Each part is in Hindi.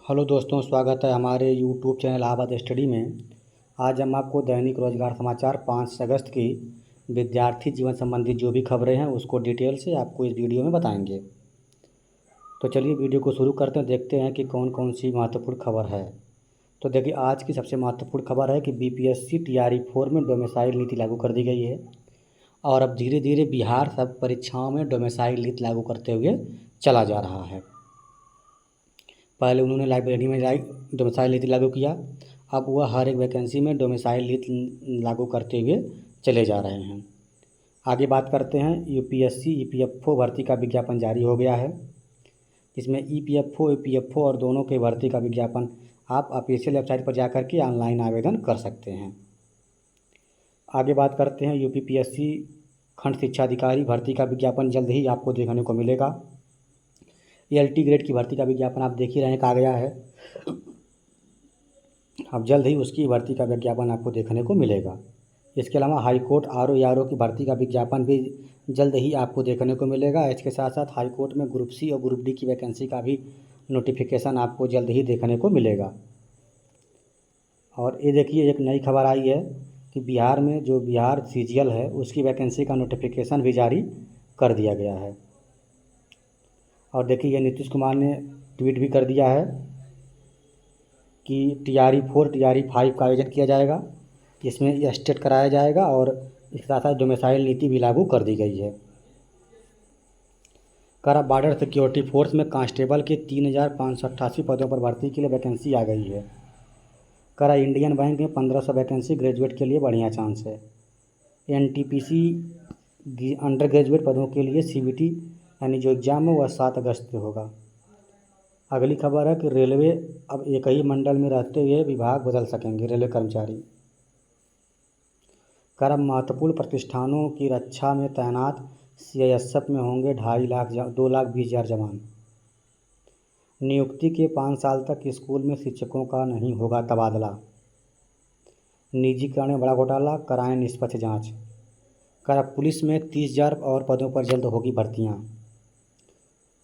हेलो दोस्तों, स्वागत है हमारे यूट्यूब चैनल इलाहाबाद स्टडी में। आज हम आपको दैनिक रोजगार समाचार 5 अगस्त की विद्यार्थी जीवन संबंधी जो भी खबरें हैं उसको डिटेल से आपको इस वीडियो में बताएंगे। तो चलिए वीडियो को शुरू करते हैं, देखते हैं कि कौन कौन सी महत्वपूर्ण खबर है। तो देखिए, आज की सबसे महत्वपूर्ण खबर है कि बीपीएससी टीआरई 4 में डोमिसाइल नीति लागू कर दी गई है और अब धीरे धीरे बिहार सब परीक्षाओं में डोमिसाइल नीति लागू करते हुए चला जा रहा है। पहले उन्होंने लाइब्रेरी में डोमिसाइल नीति लागू किया, अब वह हर एक वैकेंसी में डोमिसाइल नीति लागू करते हुए चले जा रहे हैं। आगे बात करते हैं, यूपीएससी ईपीएफओ भर्ती का विज्ञापन जारी हो गया है। इसमें ईपीएफओ और दोनों के भर्ती का विज्ञापन आप ऑफिशियल वेबसाइट पर जाकर के ऑनलाइन आवेदन कर सकते हैं। आगे बात करते हैं, यूपीपीएससी खंड शिक्षा अधिकारी भर्ती का विज्ञापन जल्द ही आपको देखने को मिलेगा। एलटी ग्रेड की भर्ती का विज्ञापन आप देख ही रहे हैं, आ गया है। अब जल्द ही उसकी भर्ती का विज्ञापन आपको देखने को मिलेगा। इसके अलावा हाईकोर्ट आरओ की भर्ती का विज्ञापन भी जल्द ही आपको देखने को मिलेगा। इसके साथ साथ हाईकोर्ट में ग्रुप सी और ग्रुप डी की वैकेंसी का भी नोटिफिकेशन आपको जल्द ही देखने को मिलेगा। और ये देखिए, एक नई खबर आई है कि बिहार में जो बिहार सीजीएल है उसकी वैकेंसी का नोटिफिकेशन भी जारी कर दिया गया है। और देखिए, ये नीतीश कुमार ने ट्वीट भी कर दिया है कि टीआरई 4 टीआरई 5 का आयोजन किया जाएगा, इसमें स्टेट कराया जाएगा और इसके साथ साथ डोमिसाइल नीति भी लागू कर दी गई है। करा बॉर्डर सिक्योरिटी फोर्स में कांस्टेबल के 3,588 पदों पर भर्ती के लिए वैकेंसी आ गई है। करा इंडियन बैंक में 1500 वैकेंसी ग्रेजुएट के लिए बढ़िया चांस है। एनटीपीसी अंडर ग्रेजुएट पदों के लिए सीबीटी यानी जो एग्ज़ाम है वह 7 अगस्त से होगा। अगली खबर है कि रेलवे अब एक ही मंडल में रहते हुए विभाग बदल सकेंगे रेलवे कर्मचारी। कर महत्वपूर्ण प्रतिष्ठानों की रक्षा में तैनात सीआईएसएफ में होंगे 2,20,000 जवान। नियुक्ति के 5 साल तक स्कूल में शिक्षकों का नहीं होगा तबादला। निजीकरण में बड़ा घोटाला, कराएं निष्पक्ष जांच। कर पुलिस में 30,000 और पदों पर जल्द होगी भर्तियां।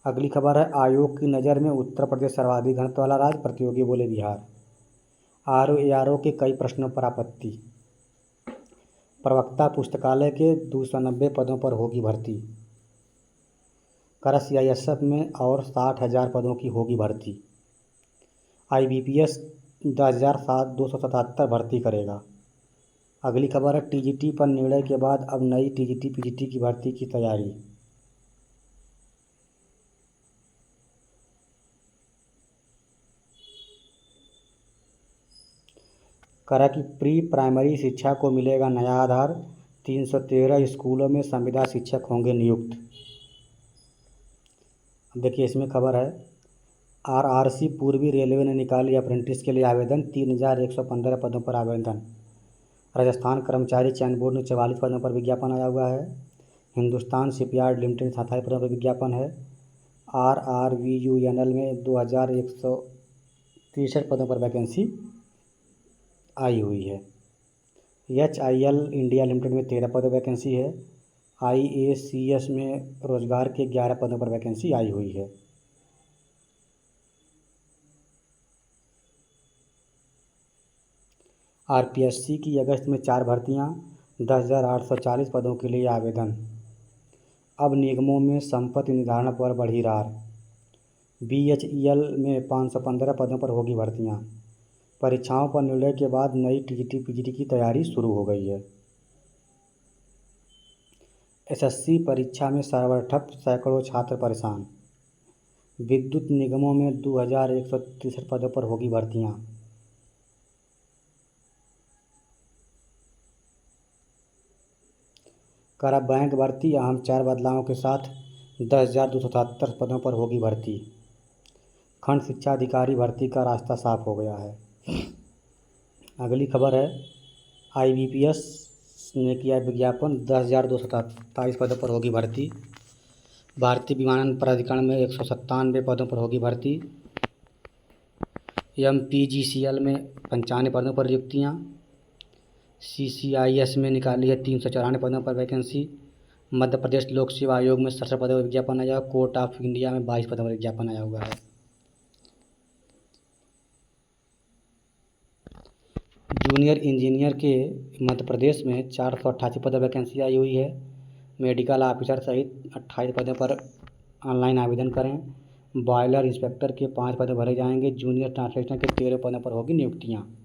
अगली खबर है, आयोग की नज़र में उत्तर प्रदेश सर्वाधिक घनत्व वाला राज्य, प्रतियोगी बोले बिहार। आरओ के कई प्रश्नों पर आपत्ति। प्रवक्ता पुस्तकालय के 290 पदों पर होगी भर्ती। कर सीआईएसएफ में और 60,000 पदों की होगी भर्ती। आईबीपीएस 10,277 भर्ती करेगा। अगली खबर है, टीजीटी पर निर्णय के बाद अब नई टीजीटी पीजीटी की भर्ती की तैयारी। करा की प्री प्राइमरी शिक्षा को मिलेगा नया आधार, 313 स्कूलों में संविदा शिक्षक होंगे नियुक्त। देखिए, इसमें खबर है, आरआरसी पूर्वी रेलवे ने निकाली अप्रेंटिस के लिए आवेदन, 3,115 पदों पर आवेदन। राजस्थान कर्मचारी चयन बोर्ड में 44 पदों पर विज्ञापन आया हुआ है। हिंदुस्तान शिपयार्ड लिमिटेड 27 पदों पर विज्ञापन है। RRVUNL में 2,163 पदों पर वैकेंसी आई हुई है। HIL इंडिया लिमिटेड में 13 पदों पर वैकेंसी है। IACS में रोजगार के 11 पदों पर वैकेंसी आई हुई है। आरपीएससी की अगस्त में 4 भर्तियां, 10,840 पदों के लिए आवेदन। अब निगमों में संपत्ति निर्धारण पर बढ़ी रार। BHEL में 515 पदों पर होगी भर्तियां। परीक्षाओं पर निर्णय के बाद नई टीजीटी पीजीटी की तैयारी शुरू हो गई है। एसएससी परीक्षा में सर्वर ठप, सैकड़ों छात्र परेशान। विद्युत निगमों में 2,163 पदों पर होगी भर्तियां। करा बैंक भर्ती अहम 4 बदलावों के साथ 10,277 पदों पर होगी भर्ती। खंड शिक्षा अधिकारी भर्ती का रास्ता साफ हो गया है। अगली खबर है, आईबीपीएस ने किया विज्ञापन, 10,227 पदों पर होगी भर्ती। भारतीय विमानन प्राधिकरण में 197 पदों पर होगी भर्ती। MPGCL में 95 पदों पर नियुक्तियाँ। CCIS में निकाली है 394 पदों पर वैकेंसी। मध्य प्रदेश लोक सेवा आयोग में 67 पदों पर विज्ञापन आया। कोर्ट ऑफ इंडिया में 22 पदों पर विज्ञापन आया हुआ है। जूनियर इंजीनियर के मध्य प्रदेश में 488 पद वैकेंसी आई हुई है। मेडिकल ऑफिसर सहित 28 पदों पर ऑनलाइन आवेदन करें। बॉयलर इंस्पेक्टर के 5 पद भरे जाएंगे। जूनियर ट्रांसलेटर के 13 पदों पर होगी नियुक्तियाँ।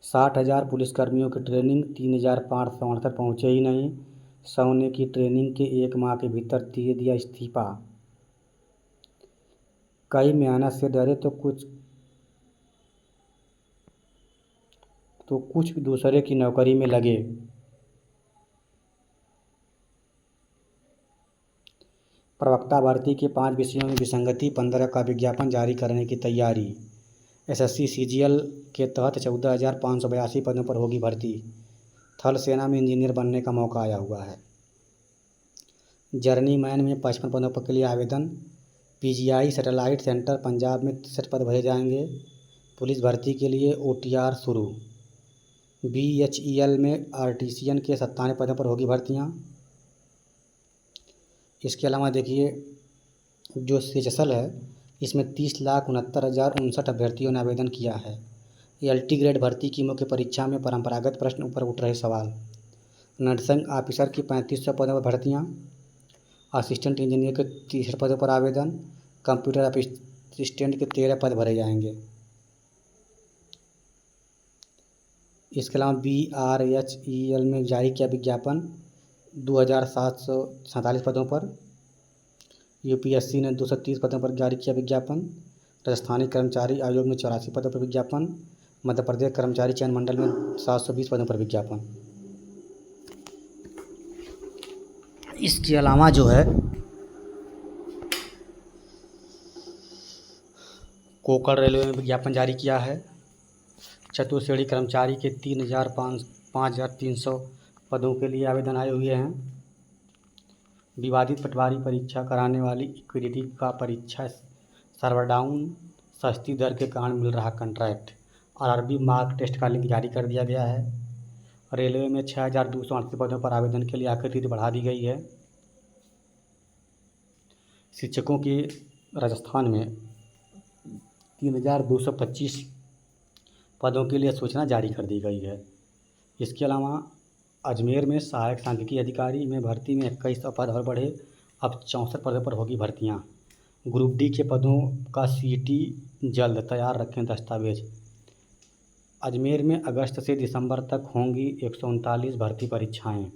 60,000 पुलिसकर्मियों की ट्रेनिंग, 3,568 पहुँचे ही नहीं। 100 ने की ट्रेनिंग के 1 माह के भीतर दे दिया इस्तीफा। कई मेहनत से डरे तो कुछ दूसरे की नौकरी में लगे। प्रवक्ता भर्ती के 5 विषयों में विसंगति, 15 का विज्ञापन जारी करने की तैयारी। एसएससी सीजीएल के तहत 14,582 पदों पर होगी भर्ती। थल सेना में इंजीनियर बनने का मौका आया हुआ है। जर्नीमैन में 55 पदों पर के लिए आवेदन। पीजीआई सैटेलाइट सेंटर पंजाब में 63 पद भरे जाएंगे। पुलिस भर्ती के लिए ओटीआर शुरू। बीएचईएल में आर्टिसियन के 97 पदों पर होगी भर्तियाँ। इसके अलावा देखिए जो सेजसल है इसमें 30,69,059 अभ्यर्थियों ने आवेदन किया है। एलटी ग्रेड भर्ती की मुख्य परीक्षा में परंपरागत प्रश्न ऊपर उठ रहे सवाल। नर्सिंग ऑफिसर की 3500 पदों पर भर्तियाँ। असिस्टेंट इंजीनियर के 63 पदों पर आवेदन। कंप्यूटर असिस्टेंट के 13 पद भरे जाएंगे। इसके अलावा बीआरएचईएल में जारी किया विज्ञापन 2,747 पदों पर। यूपीएससी ने 230 पदों पर जारी किया विज्ञापन। राजस्थानी कर्मचारी आयोग में 84 पदों पर विज्ञापन। मध्य प्रदेश कर्मचारी चयन मंडल में 720 पदों पर विज्ञापन। इसके अलावा जो है कोकण रेलवे में विज्ञापन जारी किया है। चतुर्श्रेणी कर्मचारी के 5,300 पदों के लिए आवेदन आए हुए हैं। विवादित पटवारी परीक्षा कराने वाली इक्विटी का परीक्षा सर्वर डाउन, सस्ती दर के कारण मिल रहा कॉन्ट्रैक्ट। आरआरबी मार्क टेस्ट का लिंक जारी कर दिया गया है। रेलवे में 6,238 पदों पर आवेदन के लिए आखिरी तिथि बढ़ा दी गई है। शिक्षकों की राजस्थान में 3,225 पदों के लिए सूचना जारी कर दी गई है। इसके अलावा अजमेर में सहायक सांख्यिकी अधिकारी में भर्ती में 21 पद और बढ़े, अब 64 पदों पर होगी भर्तियां। ग्रुप डी के पदों का सीटी जल्द, तैयार रखें दस्तावेज। अजमेर में अगस्त से दिसंबर तक होंगी 139 भर्ती परीक्षाएं।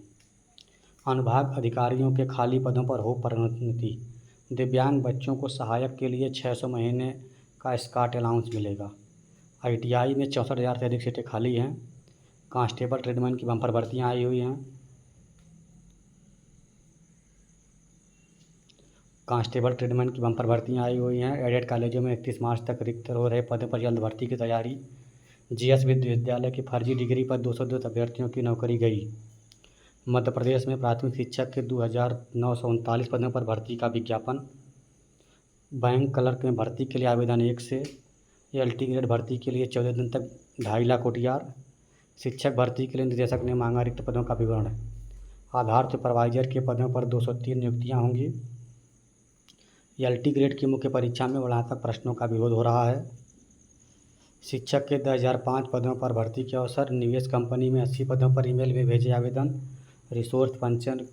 अनुभाग अधिकारियों के खाली पदों पर हो प्रोन्नति। दिव्यांग बच्चों को सहायक के लिए 600 महीने का स्कॉट अलाउंस मिलेगा। आईटीआई में 64,000 से अधिक सीटें खाली हैं। कांस्टेबल ट्रेडमैन की बम्पर भर्तियां आई हुई हैं। एडेड कॉलेजों में 31 मार्च तक रिक्त हो रहे पदों पर जल्द भर्ती की तैयारी। जीएस विश्वविद्यालय की फर्जी डिग्री पर 202 अभ्यर्थियों की नौकरी गई। मध्य प्रदेश में प्राथमिक शिक्षक के 2,939 पदों पर भर्ती का विज्ञापन। बैंक क्लर्क में भर्ती के लिए आवेदन 1 से। एलटी ग्रेड भर्ती के लिए 14 दिन तक 2.5 लाख ओटीआर। शिक्षक भर्ती के लिए निदेशक ने मांगा रिक्त पदों का विवरण। आधार सुपरवाइजर के पदों पर 203 नियुक्तियां होंगी। एलटी ग्रेड की मुख्य परीक्षा में वर्णात्मक प्रश्नों का विरोध हो रहा है। शिक्षक के 1005 पदों पर भर्ती के अवसर। निवेश कंपनी में 80 पदों पर ईमेल में भेजे आवेदन। रिसोर्स पंचन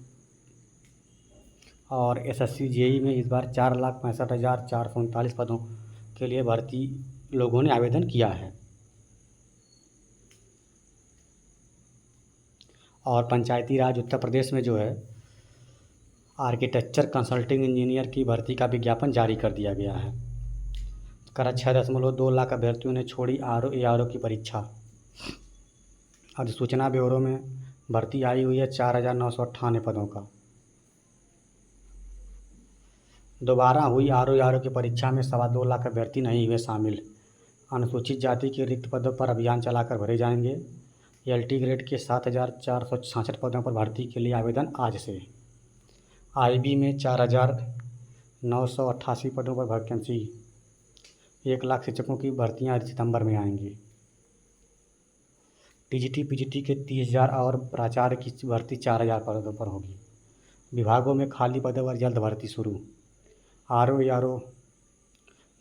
और एसएससी जेई में इस बार 4,65,439 पदों के लिए भर्ती लोगों ने आवेदन किया है। और पंचायती राज उत्तर प्रदेश में जो है आर्किटेक्चर कंसल्टिंग इंजीनियर की भर्ती का विज्ञापन जारी कर दिया गया है। करीब 6.2 लाख अभ्यर्थियों ने छोड़ी आरओ की परीक्षा। अधिसूचना ब्यूरो में भर्ती आई हुई है 4,998 पदों का। दोबारा हुई आरओ की परीक्षा में 2.25 लाख अभ्यर्थी नहीं हुए शामिल। अनुसूचित जाति के रिक्त पदों पर अभियान चलाकर भरे जाएंगे। एलटी ग्रेड के 7,466 पदों पर भर्ती के लिए आवेदन आज से। आईबी में 4,988 पदों पर वैकेंसी। 1 लाख शिक्षकों की भर्तियां सितंबर में आएंगी। टीजीटी पीजीटी के 30,000 और प्राचार्य की भर्ती 4,000 पदों पर होगी। विभागों में खाली पदों पर जल्द भर्ती शुरू। आरओ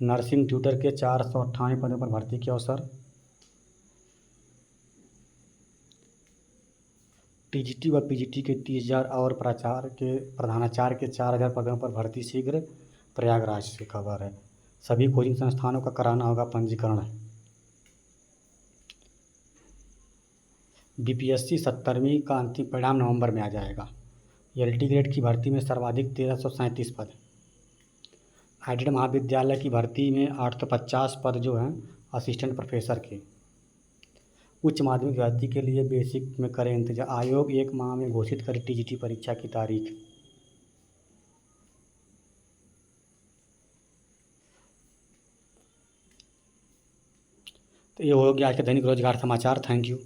नर्सिंग ट्यूटर के 498 पदों पर भर्ती के अवसर। टीजीटी व पीजीटी के 30,000 और प्रधानाचार्य के 4,000 पदों पर भर्ती शीघ्र। प्रयागराज से खबर है। सभी कोचिंग संस्थानों का कराना होगा पंजीकरण। बीपीएससी 70वीं का अंतिम परिणाम नवंबर में आ जाएगा। एलटी ग्रेड की भर्ती में सर्वाधिक 1337 पद। एडेड महाविद्यालय की भर्ती में 850 पद जो हैं असिस्टेंट प्रोफेसर के। उच्च माध्यमिक भर्ती के लिए बेसिक में करें इंतजार। आयोग 1 माह में घोषित करे टीजीटी परीक्षा की तारीख। तो ये हो गया आज का दैनिक रोजगार समाचार। Thank you.